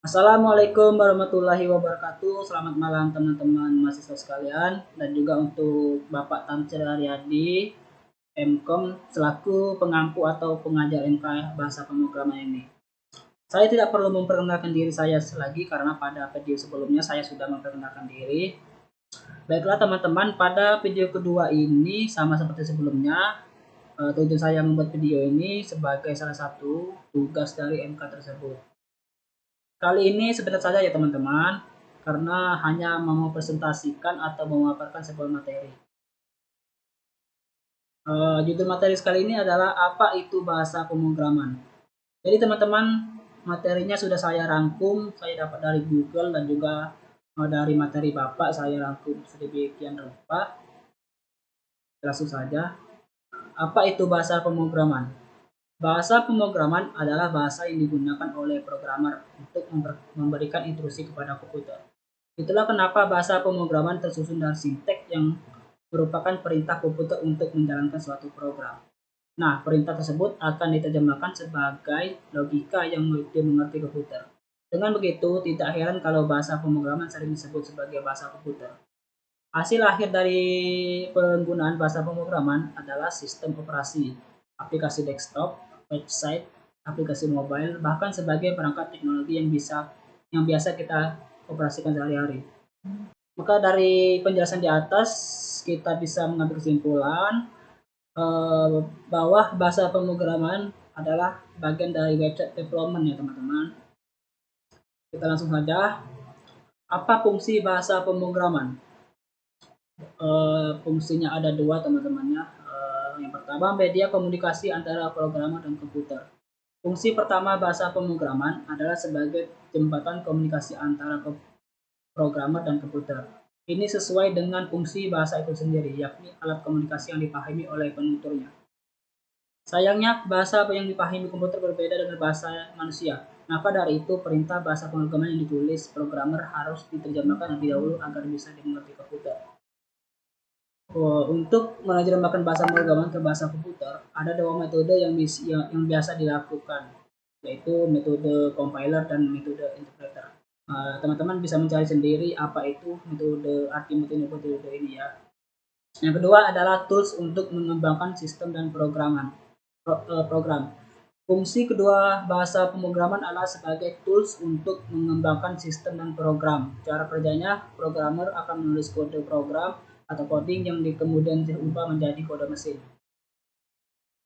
Assalamualaikum warahmatullahi wabarakatuh. Selamat malam teman-teman mahasiswa sekalian dan juga untuk Bapak Tamsil Aryadi Mkom selaku pengampu atau pengajar MK bahasa pemrograman ini. Saya tidak perlu memperkenalkan diri saya lagi karena pada video sebelumnya saya sudah memperkenalkan diri. Baiklah teman-teman, pada video kedua ini sama seperti sebelumnya, tujuan saya membuat video ini sebagai salah satu tugas dari MK tersebut. Kali ini sebentar saja ya teman-teman, karena hanya mempresentasikan atau memaparkan sebuah materi. Judul materi sekali ini adalah apa itu bahasa pemrograman. Jadi teman-teman, materinya sudah saya rangkum, saya dapat dari Google dan juga dari materi Bapak saya rangkum sedemikian rupa. Langsung saja, apa itu bahasa pemrograman? Bahasa pemrograman adalah bahasa yang digunakan oleh programmer untuk memberikan instruksi kepada komputer. Itulah kenapa bahasa pemrograman tersusun dari sinteks yang merupakan perintah komputer untuk menjalankan suatu program. Nah, perintah tersebut akan diterjemahkan sebagai logika yang dimengerti komputer. Dengan begitu, tidak heran kalau bahasa pemrograman sering disebut sebagai bahasa komputer. Hasil akhir dari penggunaan bahasa pemrograman adalah sistem operasi, aplikasi desktop, website, aplikasi mobile, bahkan sebagai perangkat teknologi yang biasa kita operasikan sehari-hari. Maka dari penjelasan di atas kita bisa mengambil kesimpulan bahwa bahasa pemrograman adalah bagian dari website development ya teman-teman. Kita langsung saja. Apa fungsi bahasa pemrograman? Fungsinya ada dua teman-temannya. Yang pertama, media komunikasi antara programmer dan komputer. Fungsi pertama bahasa pemrograman adalah sebagai jembatan komunikasi antara programmer dan komputer. Ini sesuai dengan fungsi bahasa itu sendiri, yakni alat komunikasi yang dipahami oleh penuturnya. Sayangnya, bahasa yang dipahami komputer berbeda dengan bahasa manusia. Maka dari itu, perintah bahasa pemrograman yang ditulis programmer harus diterjemahkan lebih dahulu agar bisa dimengerti komputer. Untuk menerjemahkan bahasa pemrograman ke bahasa komputer, ada dua metode yang biasa dilakukan, yaitu metode compiler dan metode interpreter. Teman-teman bisa mencari sendiri apa itu arti metode ini ya. Yang kedua adalah tools untuk mengembangkan sistem dan program. Fungsi kedua bahasa pemrograman adalah sebagai tools untuk mengembangkan sistem dan program. Cara kerjanya, programmer akan menulis kode program atau coding yang kemudian diubah menjadi kode mesin.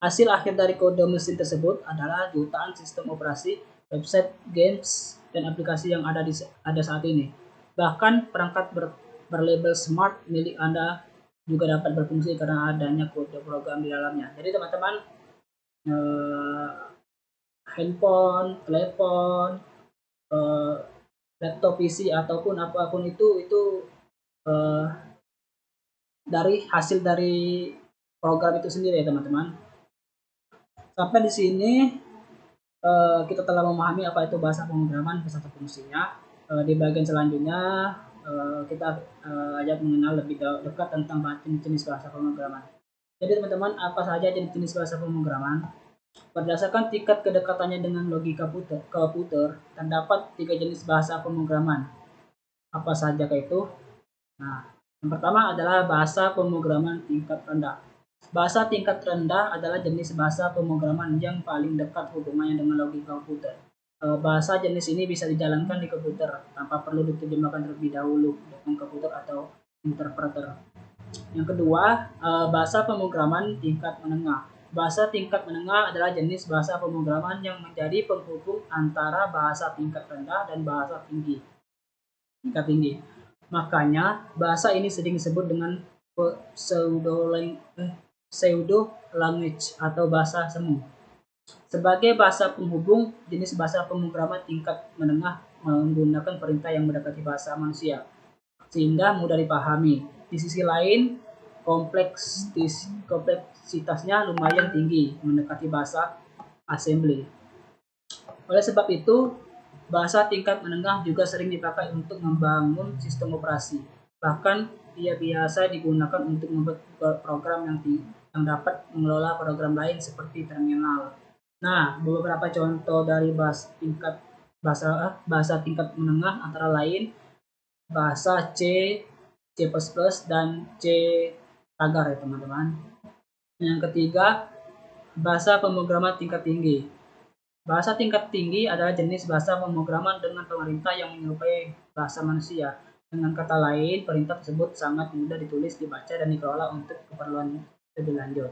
Hasil akhir dari kode mesin tersebut adalah jutaan sistem operasi, website, games, dan aplikasi yang ada saat ini. Bahkan perangkat berlabel smart milik Anda juga dapat berfungsi karena adanya kode program di dalamnya. Jadi teman-teman, handphone, telepon, laptop PC ataupun apapun itu dari hasil dari program itu sendiri ya teman-teman. Sampai di sini kita telah memahami apa itu bahasa pemrograman beserta fungsinya. Di bagian selanjutnya kita ajak mengenal lebih dekat tentang jenis bahasa pemrograman. Jadi teman-teman, apa saja jenis bahasa pemrograman? Berdasarkan tingkat kedekatannya dengan logika komputer, terdapat 3 jenis bahasa pemrograman. Apa saja itu? Nah, yang pertama adalah bahasa pemrograman tingkat rendah. Bahasa tingkat rendah adalah jenis bahasa pemrograman yang paling dekat hubungannya dengan logika komputer. Bahasa jenis ini bisa dijalankan di komputer tanpa perlu diterjemahkan terlebih dahulu dengan komputer atau interpreter. Yang kedua, bahasa pemrograman tingkat menengah. Bahasa tingkat menengah adalah jenis bahasa pemrograman yang menjadi penghubung antara bahasa tingkat rendah dan bahasa tingkat tinggi. Makanya, bahasa ini sering disebut dengan pseudo language atau bahasa semu. Sebagai bahasa penghubung, jenis bahasa pemrograman tingkat menengah menggunakan perintah yang mendekati bahasa manusia, sehingga mudah dipahami. Di sisi lain, kompleksitasnya lumayan tinggi, mendekati bahasa assembly. Oleh sebab itu, bahasa tingkat menengah juga sering dipakai untuk membangun sistem operasi. Bahkan, ia biasa digunakan untuk membuat program yang dapat mengelola program lain seperti terminal. Nah, beberapa contoh dari bahasa tingkat bahasa tingkat menengah antara lain bahasa C, C++, dan C tagar ya teman-teman. Yang ketiga, bahasa pemrograman tingkat tinggi. Bahasa tingkat tinggi adalah jenis bahasa pemrograman dengan pemerintah yang menyerupai bahasa manusia. Dengan kata lain, perintah tersebut sangat mudah ditulis, dibaca, dan dikelola untuk keperluan lebih lanjut.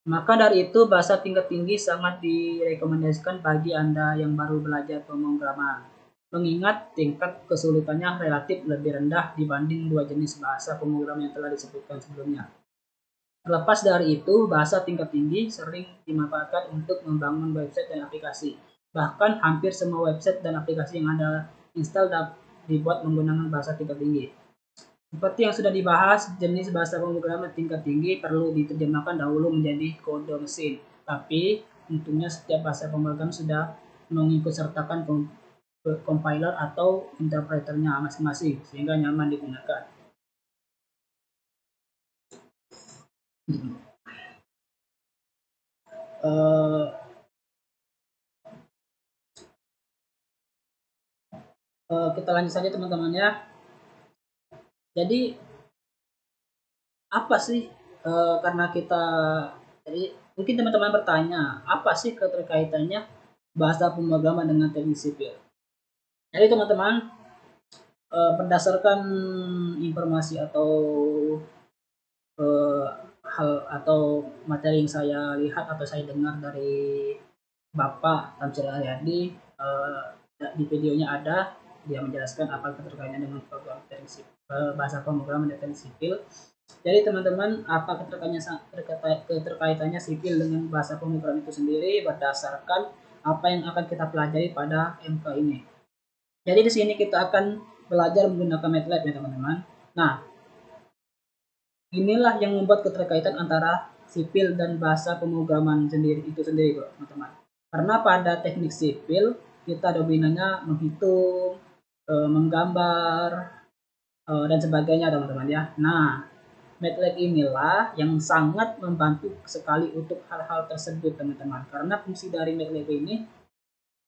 Maka dari itu, bahasa tingkat tinggi sangat direkomendasikan bagi Anda yang baru belajar pemrograman, mengingat tingkat kesulitannya relatif lebih rendah dibanding dua jenis bahasa pemrograman yang telah disebutkan sebelumnya. Terlepas dari itu, bahasa tingkat tinggi sering dimanfaatkan untuk membangun website dan aplikasi. Bahkan hampir semua website dan aplikasi yang Anda install dapat dibuat menggunakan bahasa tingkat tinggi. Seperti yang sudah dibahas, jenis bahasa pemrograman tingkat tinggi perlu diterjemahkan dahulu menjadi kode mesin. Tapi tentunya setiap bahasa pemrograman sudah mengikut sertakan compiler atau interpreternya masing-masing sehingga nyaman digunakan. Kita lanjut saja teman-teman ya. Jadi apa sih karena kita jadi mungkin teman-teman bertanya apa sih keterkaitannya bahasa pemrograman dengan teknik sipil. Jadi teman-teman berdasarkan informasi atau hal atau materi yang saya lihat atau saya dengar dari Bapak Tamsil Aryadi di videonya ada dia menjelaskan apa keterkaitannya dengan program teknik sipil, bahasa pemrograman dan teknik sipil. Jadi teman-teman, apa keterkaitannya sipil dengan bahasa pemrograman itu sendiri berdasarkan apa yang akan kita pelajari pada MK ini. Jadi di sini kita akan belajar menggunakan MATLAB ya teman-teman. Nah, inilah yang membuat keterkaitan antara sipil dan bahasa pemrograman itu sendiri teman-teman. Karena pada teknik sipil kita dominannya menghitung, menggambar, dan sebagainya teman-teman ya. Nah, MATLAB inilah yang sangat membantu sekali untuk hal-hal tersebut teman-teman. Karena fungsi dari MATLAB ini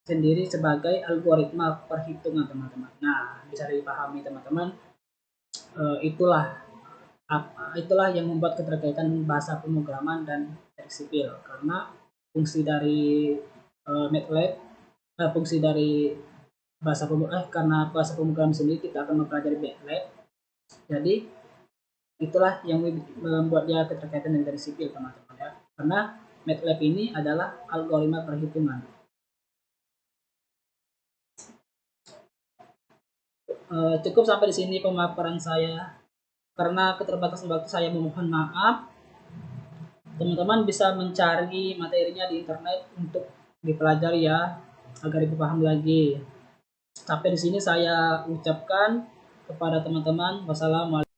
sendiri sebagai algoritma perhitungan teman-teman. Nah, bisa dipahami teman-teman. Itulah yang membuat keterkaitan bahasa pemrograman dan teknik sipil. Karena fungsi dari MATLAB, fungsi dari karena bahasa pemrograman sendiri kita akan mempelajari MATLAB. Jadi itulah yang membuat dia keterkaitan dengan teknik sipil teman-teman ya. Karena MATLAB ini adalah algoritma perhitungan. Cukup sampai di sini pemaparan saya. Karena keterbatasan waktu saya memohon maaf. Teman-teman bisa mencari materinya di internet untuk dipelajari ya agar lebih paham lagi. Sampai di sini saya ucapkan kepada teman-teman wassalamualaikum.